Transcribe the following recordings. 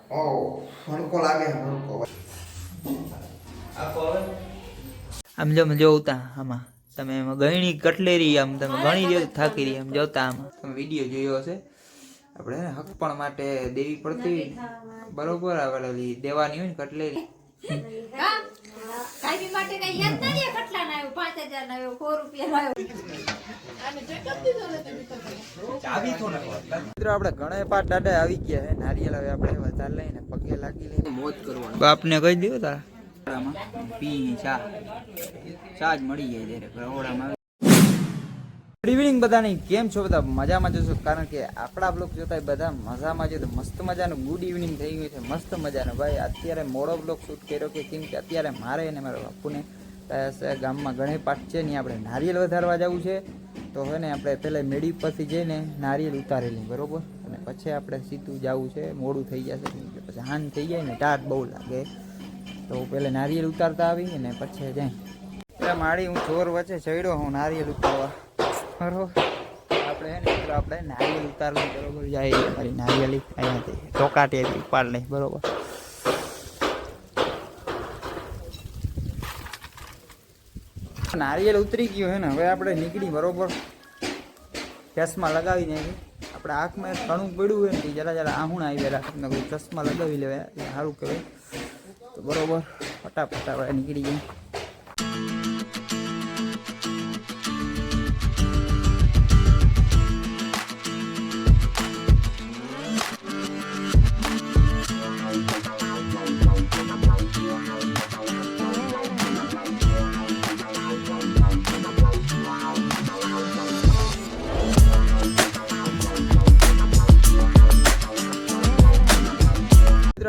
હણકો લાગે હણકો આમ જો જોતા આમાં તમે ગણી કટલેરી આમ તમે ગણી જો થાકી રહી આમ જોતા આમાં તમે વિડીયો જોયો હશે આપણે હકપણ માટે દેવી પડતી બરોબર આવેલી દેવાની હોય ને કટલેરી કાઈ માટે કઈ યાદ નથી કેટલા ના આવ્યો 5000 ના આવ્યો 4 રૂપિયા ના આવ્યો ચાવી તો ન મિત્રો આપણે ઘણા પાટ દાદા આવી ગયા હે નારિયેલ હવે આપણે વધારે લઈને પગે લાગી લઈને મોજ કરવાની બાપને કહી દયો તારામાં પી ચા જ મળી જાય ત્યારે રહોડામાં ગુડ ઇવનિંગ બધાની કેમ છો બધા મજામાં જશો કારણ કે આપણા બ્લોગ જોતા બધા મજામાં છે તો મસ્ત મજાનું ગુડ ઇવનિંગ થઈ ગયું છે મસ્ત મજાનું ભાઈ અત્યારે મોડો બ્લોગ શૂટ કર્યો કે કેમ કે અત્યારે મારે અને મારા બાપુને ગામમાં ગણેશ પાઠ છે ને આપણે નારિયેલ વધારવા જવું છે તો હવે ને આપણે પહેલાં મેળી પરથી જઈને નારિયેલ ઉતારેલી બરોબર અને પછી આપણે સીધું જવું છે મોડું થઈ જશે કે પછી હાન થઈ જાય ને ટાટ બહુ લાગે તો પહેલાં નારિયેલ ઉતારતા આવી અને પછી જાય મારી હું ચોર વચ્ચે ચડ્યો હું નારિયેલ ઉતારવા બરોબર આપણે હે ને મિત્રો આપણે નારિયેલ ઉતારવું બરોબર જાય મારી નારિયેલી અહીંયાથી ટોકાટીથી ઉપાડ લઈ બરોબર નારિયેલ ઉતરી ગયું હે ને હવે આપણે નીકળી બરોબર ચશ્મા લગાવીને આપણે આંખમાં ઘણું પડ્યું હોય ને જરા જરા આહુણ આવી રાખીને કોઈ ચશ્મા લગાવી લેવાય સારું કહેવાય તો બરોબર ફટાફટ આપણે નીકળી જાય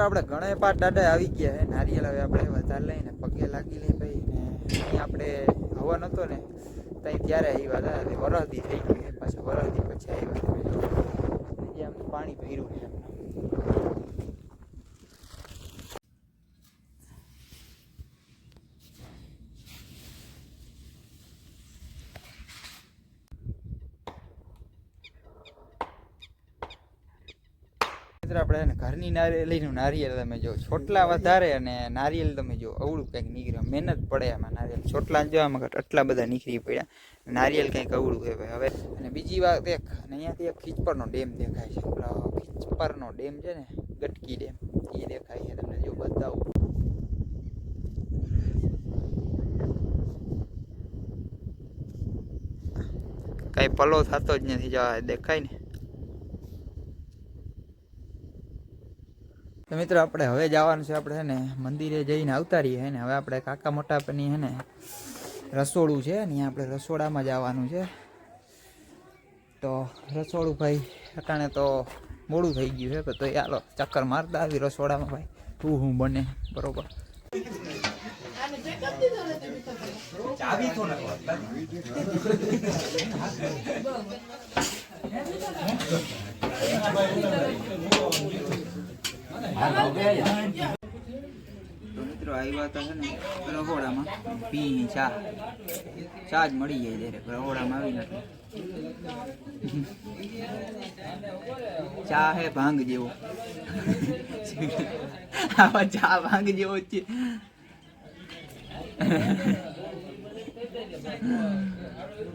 આપણે ઘણા પાટ દાદા આવી ગયા હે નારિયેલ હવે આપણે વધારે લઈને પગે લાગી લઈ ભાઈ ને અહીં આપણે હવન હતો ને ત્યાં ત્યારે આવ્યા હતા વરસદી થઈ ગઈ પાછું વરસદી પછી આવ્યા આમ પાણી ભર્યું છે આપણે ઘરની નારિયેલીનું નારિયેલ તમે જો છોટલા વધારે અને નારિયેલ તમે જો અવળું કંઈક નીકળ્યું મહેનત પડે એમાં નારિયેલ છોટલા જો આમાં આટલા બધા નીકળી પડ્યા નારિયેલ કંઈક અવળું છે ભાઈ હવે અને બીજી વાત એક અહીંયાથી એક ખીચપરનો ડેમ દેખાય છે ખીચપરનો ડેમ છે ને ગટકી ડેમ એ દેખાય છે તમને જો બતાવું કાંઈ પલો થતો જ નથી જવા દેખાય ને તો મિત્રો આપણે હવે જવાનું છે આપણે છે ને મંદિરે જઈને આવતા રહીએ ને હવે આપણે કાકા મોટાપની છે ને રસોડું છે ને આપણે રસોડામાં જવાનું છે તો રસોડું ભાઈ અટાણે તો મોડું થઈ ગયું છે તો ચાલો ચક્કર મારતા આવી રસોડામાં ભાઈ હું બને બરોબર ચાવી તો મિત્રો આવ્યા હતા છે ને રહોડામાં પી ચા જ મળી જાય ત્યારે રહોડામાં આવીને ચા હે ભાંગ જેવો આવા ચા ભાંગ જેવો જ છે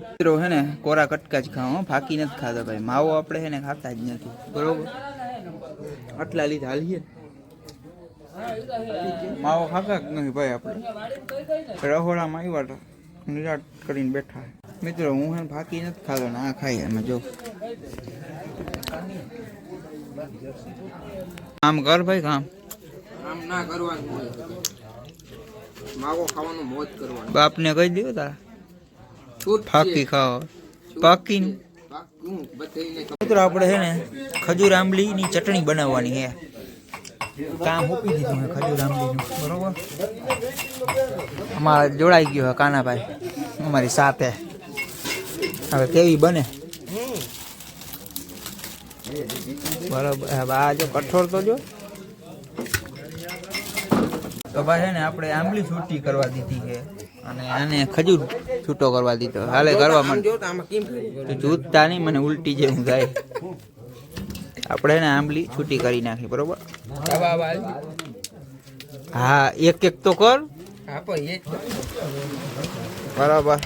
મિત્રો હે ને કોરા કટકા જ ખાવા ફાકી નથી ખાતા ભાઈ માવો આપણે હે ને ખાતા જ નથી બરોબર આટલા લીધા હાલીએ માવો ખાતા જ નથી ભાઈ આપણે રહોડામાં આવ્યા હતા નિરાટ કરીને બેઠા મિત્રો હું હે ફાકી નથી ખાતો ને આ ખાઈ અમે જો કામ કર ભાઈ કામ ના કરવાનું માવો ખાવાનું મોજ કરવાનું બાપને કહી દો તારા ફાકી ખાઓ પાકી મિત્રો આપણે છે ને ખજૂર આંબલીની ચટણી બનાવવાની છે કામ મૂકી દીધું છે ખજૂર આંબલીનું બરોબર અમારે જોડાઈ ગયો છે કાનાભાઈ અમારી સાથે હવે કેવી બને બરોબર આ જો કઠોળ તો જો તો ભાઈ છે ને આપણે આંબલી છૂટી કરવા દીધી છે અને આને ખજૂર છૂટો કરવા દીધો હાલે કરવા માંડ જૂતતા નહીં મને ઉલટી જેવું થાય આપણે એને આંબલી છૂટી કરી નાખી, બરોબર? હા, એક એક તો કર. બરાબર.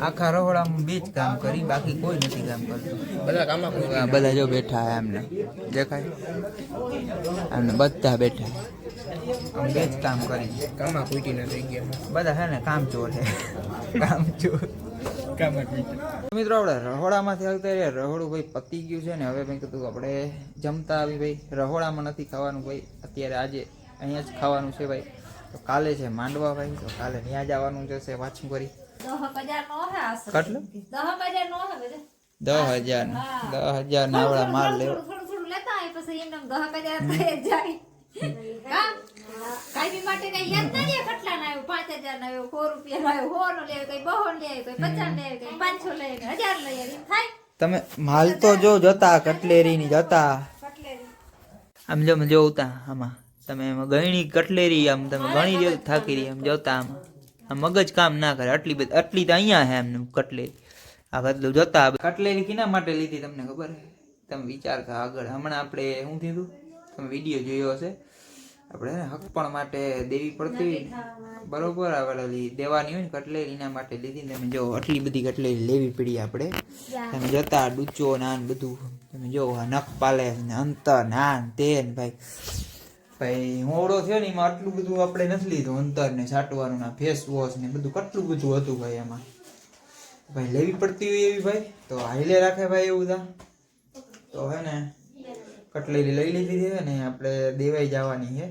આખા રહોડામાં બે જ કામ કરી, બાકી કોઈ નથી કામ કરતું. બધા જો બેઠા હે, એમને દેખાય, એમને બધા બેઠા, આમ બે જ કામ કરી. બધા છે ને કામ ચોર છે, કામ ચોર. મિત્રો આપણે રહોડામાંથી આવતા રહ્યા, રહોડું ભાઈ પતી ગયું છે ને. હવે મેં કીધું આપણે જમતા આવી ભાઈ. રહોડામાં નથી ખાવાનું ભાઈ, અત્યારે આજે અહીંયા જ ખાવાનું છે ભાઈ. તો કાલે છે માંડવા ભાઈ, તો કાલે ત્યાં જવાનું જશે પાછું કરી. 10,000 નો હે આ કેટલું? 10,000 નો હે બધા. 10,000 ના આવડા માલ લેવો. થોડું લેતા હોય પછી એમને 10,000 થઈ જાય. કાઈ માટે કઈ યાદ નહીં, કેટલા ના આવ્યો, 5,000 ના આવ્યો, 100 રૂપિયા ના આવ્યો, 100 નો લે, કઈ 200 લે, કઈ 50 લે, કઈ 500 લે, 1000 લે, એમ થાય. તમે માલ તો જો જતા કટલેરી ની જતા, કટલેરી આમ જો જોતા આમાં તમે એમાં ગણી કટલેરી આમ તમે ગણી રહ્યો થાકી રહી, આમ જોતા આમ મગજ કામ ના કરે. આટલી બધી આટલી તો અહીંયા હે એમને કટલેરી. આ બદલું જોતા કટલેરી કિના માટે લીધી તમને ખબર હે? તમે વિચાર કરો આગળ. હમણાં આપણે શું થયું, તમે વિડીયો જોયો હશે, આપણે હકપણ માટે દેવી પડતી બરોબર, આવેલી દેવાની હોય ને કટલેરી, એના માટે લીધી. તમે જો આટલી બધી કટલેરી લેવી પડી આપણે. તમે જતા ડૂચો નાન બધું તમે જો, નખ પાલે ને અંતર નાન તેન ભાઈ. ભાઈ હોવડો થયો ને એમાં આટલું બધું આપણે નથી લીધું, અંતર ને છાંટવાનું ના ફેસ વોશ ને બધું કેટલું બધું હતું ભાઈ એમાં. ભાઈ લેવી પડતી હોય એવી ભાઈ તો હાઈલે રાખે ભાઈ એવું તા. તો હે ને કટલેરી લઈ લીધી છે ને આપણે દેવાઈ જવાની છે.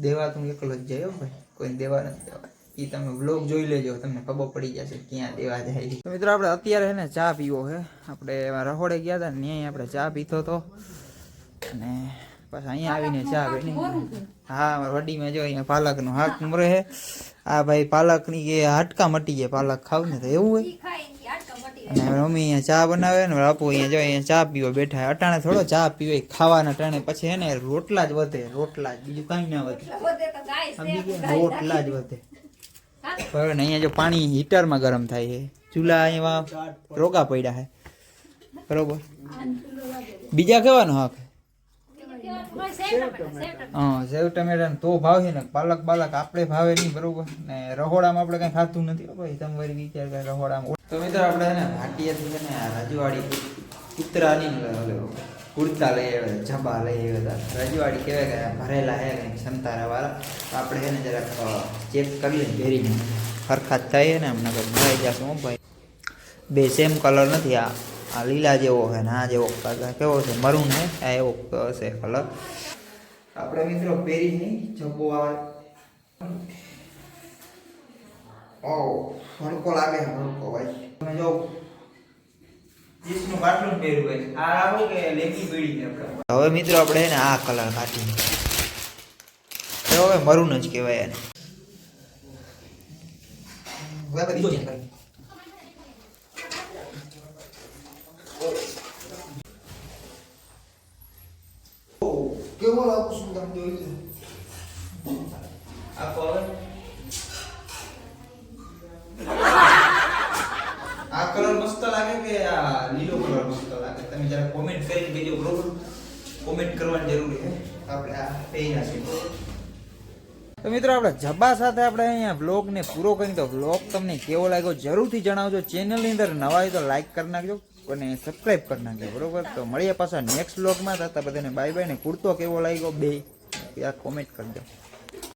દેવા તું એકલો જ જાય ભાઈ, કોઈ દેવા નથી જવા. એ તમે વ્લોગ જોઈ લેજો, તમને ખબર પડી જશે ક્યાં દેવા જાય. તો મિત્રો આપણે અત્યારે છે ને ચા પીવો છે. આપણે રહોડે ગયા હતા ને ત્યાં આપણે ચા પીતો હતો અને પછી અહીંયા આવીને ચા પીને. હા વડીમાં જો અહીંયા પાલકનું હાક મરે છે. આ ભાઈ પાલકની કે હાડકા મટી જાય પાલક ખાવ ને તો એવું હોય. અને મમ્મી અહીંયા ચા બનાવે ને બાપુ અહીંયા જો અહીંયા ચા પીવા બેઠા. અટાણે થોડો ચા પીવે ખાવાના ટાણે, પછી હે ને રોટલા જ વધે, રોટલા જ, બીજું કઈ ના વધે. રોટલા જ વધે. બરાબર ને. અહીંયા જો પાણી હીટરમાં ગરમ થાય છે, ચૂલા અહીંયા રોગા પડ્યા છે બરોબર. બીજા કેવાનો હક? હા સેવ ટમેટા તો ભાવે ને, પાલક બાલક આપણે ભાવે નહીં બરોબર ને. રહોડામાં આપણે કઈ ખાતું નથી ભાઈ, તમે વળી વિચાર કરે રહોડામાં. તો મિત્રો આપણે ને ભાટિયાથી છે ને રજવાડી કૂતરાની કુર્તા લઈ આવ્યા, જબા લઈ આવ્યા હતા. રજવાડી કહેવાય કે ભરેલા હે કંઈક સંતારા વાળા. આપણે છે ને જરાક ચેક કરી લઈએ પહેરીને હરખા જ થાય ને, અમને કંઈક ભરાઈ જશે હું ભાઈ. બે સેમ કલર નથી, આ લીલા જેવો છે ને આ જેવો કેવો છે મરૂન હે, આ એવો હશે કલર. આપણે મિત્રો પહેરી નહીં જબ્બો આવે. ઓ હડકો લાગે, હડકો ભાઈ. તમે જો જીસનું કાટલું પહેર્યું હોય, આ આવું કે લેગી પીડી છે આપણે. હવે મિત્રો આપણે ને આ કલર કાઢી, તો હવે મરૂન જ કહેવાય એને. કેવો લાગુ છું તમે જોઈ લો. આ કલર મસ્ત લાગે કે આ લીલો કલર મસ્ત લાગે? તમે જરા કોમેન્ટ કરીને કહેજો બરોબર. કોમેન્ટ કરવાની જરૂરી છે. આપણે આ પહેર્યા છે. તો મિત્રો આપણે જબા સાથે આપણે અહીંયા વ્લોગને પૂરો કરી. તો વ્લોગ તમને કેવો લાગ્યો જરૂરથી જણાવજો. ચેનલની અંદર નવા હોય તો લાઈક કરી નાખજો અને સબસ્ક્રાઈબ કરી નાખજો બરોબર. તો મળીએ પાછા નેક્સ્ટ વ્લોગમાં. થતા બધાને બાય બાય ને કુર્તો કેવો લાગ્યો બે કોમેન્ટ કરજો.